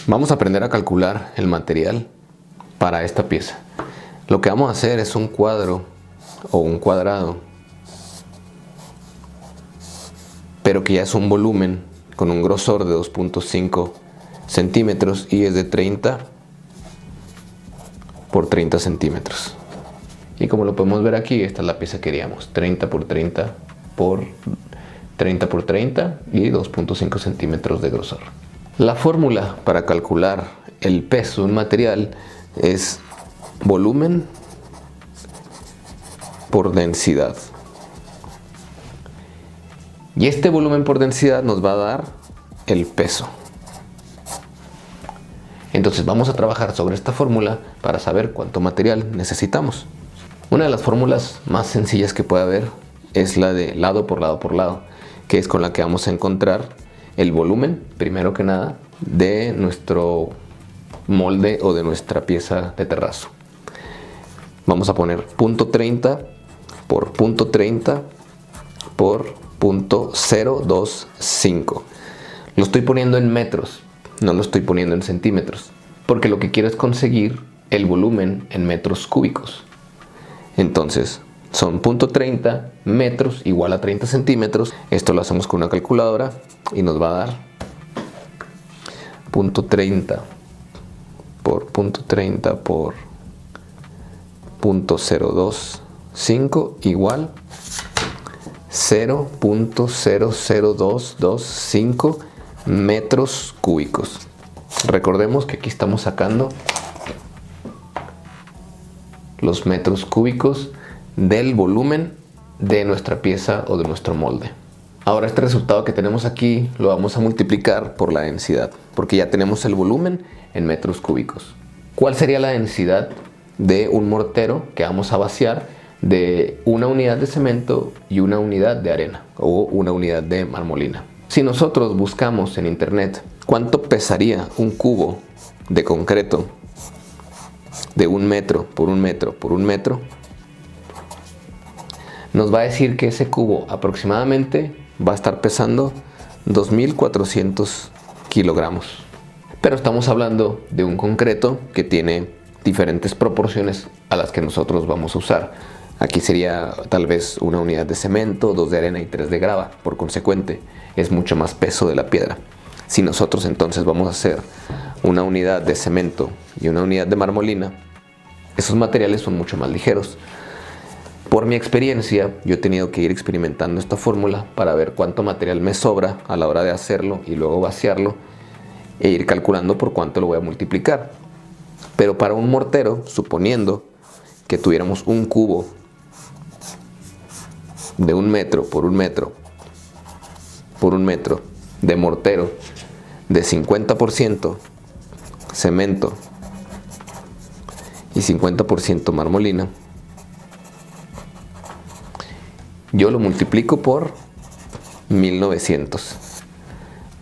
Vamos a aprender a calcular el material para esta pieza. Lo que vamos a hacer es un cuadro o un cuadrado, pero que ya es un volumen con un grosor de 2.5 centímetros y es de 30 por 30 centímetros. Y como lo podemos ver aquí, esta es la pieza que queríamos, 30 por 30 por 30 por 30 y 2.5 centímetros de grosor. La fórmula para calcular el peso de un material es volumen por densidad. Y este volumen por densidad nos va a dar el peso. Entonces vamos a trabajar sobre esta fórmula para saber cuánto material necesitamos. Una de las fórmulas más sencillas que puede haber es la de lado por lado por lado, que es con la que vamos a encontrar el volumen, primero que nada, de nuestro molde o de nuestra pieza de terrazo. Vamos a poner punto 30 por punto 30 por punto 025. Lo estoy poniendo en metros, no lo estoy poniendo en centímetros, porque lo que quiero es conseguir el volumen en metros cúbicos. Entonces, son punto 30 metros igual a 30 centímetros. Esto lo hacemos con una calculadora y nos va a dar punto 30 por punto 30 por punto 025 igual 0.00225 metros cúbicos. Recordemos que aquí estamos sacando los metros cúbicos del volumen de nuestra pieza o de nuestro molde. Ahora este resultado que tenemos aquí lo vamos a multiplicar por la densidad, porque ya tenemos el volumen en metros cúbicos. ¿Cuál sería la densidad de un mortero que vamos a vaciar de una unidad de cemento y una unidad de arena o una unidad de marmolina? Si nosotros buscamos en internet cuánto pesaría un cubo de concreto de 1 metro por 1 metro por 1 metro, nos va a decir que ese cubo aproximadamente va a estar pesando 2.400 kilogramos. Pero estamos hablando de un concreto que tiene diferentes proporciones a las que nosotros vamos a usar. Aquí sería tal vez una unidad de cemento, 2 de arena y 3 de grava. Por consecuente, es mucho más peso de la piedra. Si nosotros entonces vamos a hacer una unidad de cemento y una unidad de marmolina, esos materiales son mucho más ligeros. Por mi experiencia, yo he tenido que ir experimentando esta fórmula para ver cuánto material me sobra a la hora de hacerlo y luego vaciarlo e ir calculando por cuánto lo voy a multiplicar. Pero para un mortero, suponiendo que tuviéramos un cubo de 1 metro por 1 metro por 1 metro de mortero de 50% cemento y 50% marmolina, yo lo multiplico por 1900,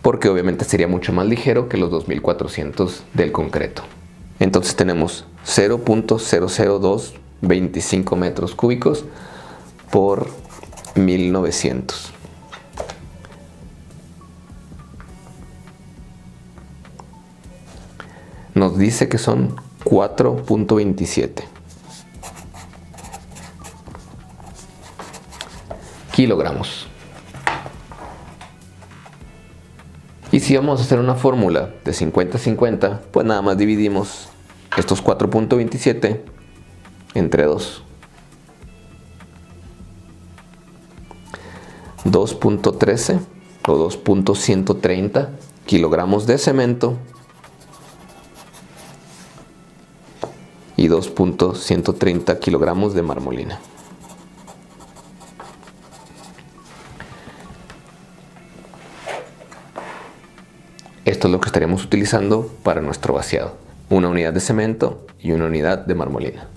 porque obviamente sería mucho más ligero que los 2400 del concreto. Entonces tenemos 0.00225 metros cúbicos por 1900. Nos dice que son 4.27 kilogramos. Y si vamos a hacer una fórmula de 50-50, pues nada más dividimos estos 4.27 entre 2. 2.13 o 2.130 kilogramos de cemento y 2.130 kilogramos de marmolina. Esto es lo que estaríamos utilizando para nuestro vaciado. Una unidad de cemento y una unidad de marmolina.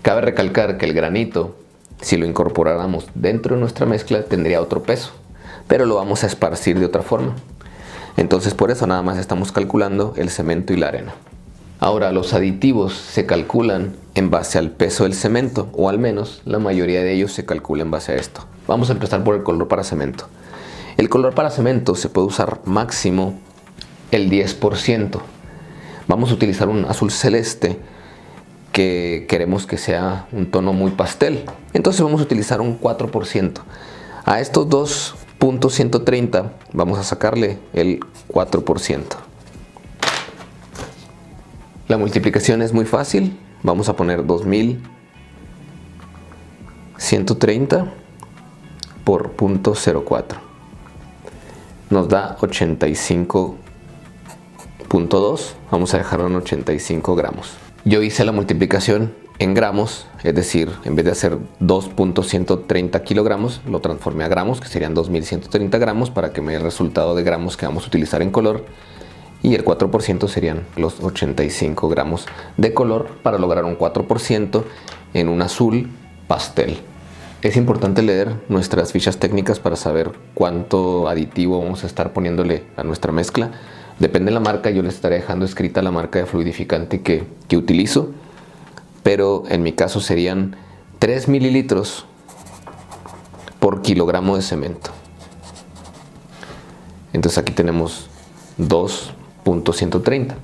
Cabe recalcar que el granito, si lo incorporáramos dentro de nuestra mezcla, tendría otro peso, pero lo vamos a esparcir de otra forma. Entonces por eso nada más estamos calculando el cemento y la arena. Ahora, los aditivos se calculan en base al peso del cemento, o al menos la mayoría de ellos se calcula en base a esto. Vamos a empezar por el color para cemento. El color para cemento se puede usar máximo el 10%. Vamos a utilizar un azul celeste que queremos que sea un tono muy pastel. Entonces vamos a utilizar un 4%. A estos 2.130 vamos a sacarle el 4%. La multiplicación es muy fácil. Vamos a poner 2130 por 0.04. Nos da 85.2. Vamos a dejarlo en 85 gramos. Yo hice la multiplicación en gramos, es decir, en vez de hacer 2.130 kilogramos, lo transformé a gramos, que serían 2130 gramos, para que me dé el resultado de gramos que vamos a utilizar en color. Y el 4% serían los 85 gramos de color para lograr un 4% en un azul pastel. Es importante leer nuestras fichas técnicas para saber cuánto aditivo vamos a estar poniéndole a nuestra mezcla. Depende de la marca, yo les estaré dejando escrita la marca de fluidificante que utilizo, pero en mi caso serían 3 mililitros por kilogramo de cemento. Entonces aquí tenemos 2.130.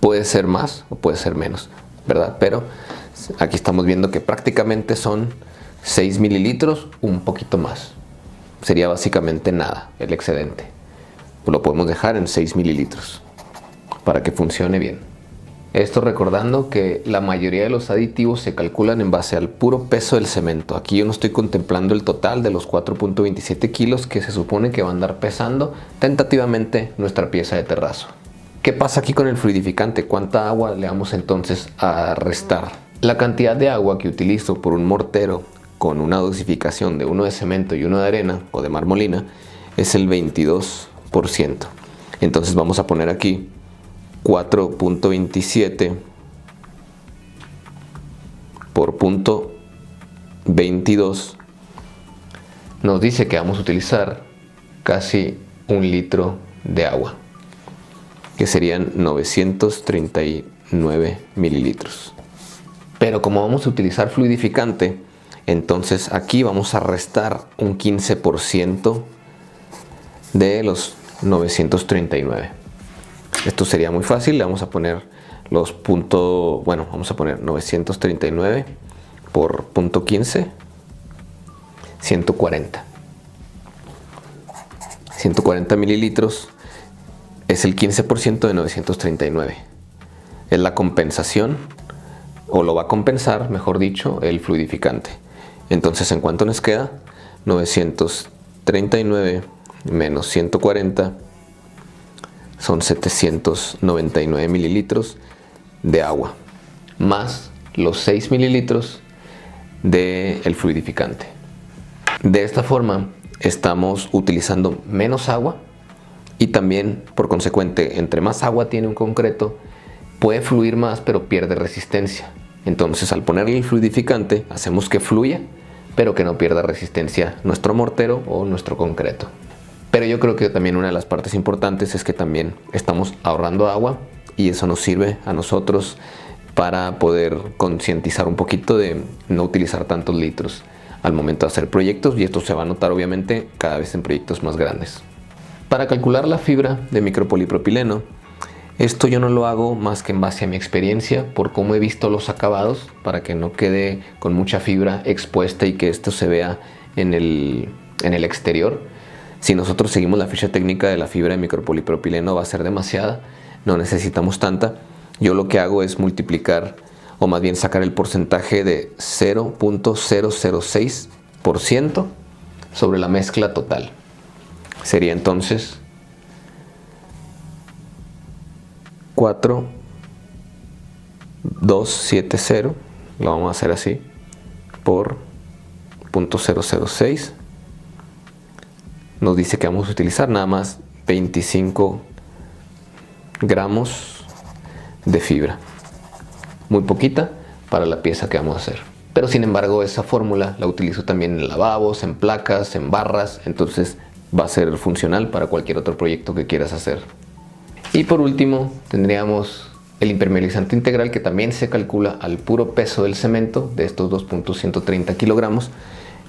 Puede ser más o puede ser menos, ¿verdad? Pero aquí estamos viendo que prácticamente son 6 mililitros, un poquito más. Sería básicamente nada el excedente. Lo podemos dejar en 6 mililitros para que funcione bien. Esto recordando que la mayoría de los aditivos se calculan en base al puro peso del cemento. Aquí yo no estoy contemplando el total de los 4.27 kilos que se supone que va a andar pesando tentativamente nuestra pieza de terrazo. ¿Qué pasa aquí con el fluidificante? ¿Cuánta agua le vamos entonces a restar? La cantidad de agua que utilizo por un mortero con una dosificación de uno de cemento y uno de arena o de marmolina es el 22%. Entonces vamos a poner aquí 4.27 por 0.22. Nos dice que vamos a utilizar casi 1 litro de agua, que serían 939 mililitros. Pero como vamos a utilizar fluidificante, entonces aquí vamos a restar un 15% de los 939. Esto sería muy fácil. Le vamos a poner los puntos, bueno, vamos a poner 939 por 0.15, 140. 140 mililitros es el 15% de 939. Es la compensación, o lo va a compensar, mejor dicho, el fluidificante. Entonces, ¿en cuánto nos queda? 939 menos 140 son 799 mililitros de agua, más los 6 mililitros del fluidificante. De esta forma estamos utilizando menos agua y también, por consecuente, entre más agua tiene un concreto, puede fluir más pero pierde resistencia. Entonces, al ponerle el fluidificante, hacemos que fluya pero que no pierda resistencia nuestro mortero o nuestro concreto. Pero yo creo que también una de las partes importantes es que también estamos ahorrando agua y eso nos sirve a nosotros para poder concientizar un poquito de no utilizar tantos litros al momento de hacer proyectos, y esto se va a notar obviamente cada vez en proyectos más grandes. Para calcular la fibra de micropolipropileno, esto yo no lo hago más que en base a mi experiencia, por cómo he visto los acabados, para que no quede con mucha fibra expuesta y que esto se vea en el exterior. Si nosotros seguimos la ficha técnica de la fibra de micropolipropileno va a ser demasiada, no necesitamos tanta. Yo lo que hago es multiplicar, o más bien sacar el porcentaje de 0.006% sobre la mezcla total. Sería entonces 4.270, lo vamos a hacer así, por 0.006. Nos dice que vamos a utilizar nada más 25 gramos de fibra. Muy poquita para la pieza que vamos a hacer. Pero sin embargo esa fórmula la utilizo también en lavabos, en placas, en barras. Entonces va a ser funcional para cualquier otro proyecto que quieras hacer. Y por último tendríamos el impermeabilizante integral, que también se calcula al puro peso del cemento de estos 2.130 kilogramos.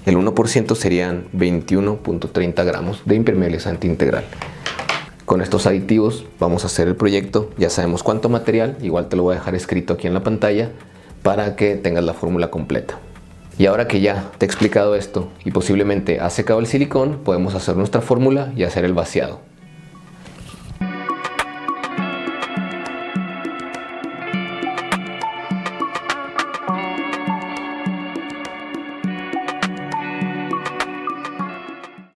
El 1% serían 21.30 gramos de impermeabilizante integral. Con estos aditivos vamos a hacer el proyecto, ya sabemos cuánto material, igual te lo voy a dejar escrito aquí en la pantalla para que tengas la fórmula completa. Y ahora que ya te he explicado esto y posiblemente has secado el silicón, podemos hacer nuestra fórmula y hacer el vaciado.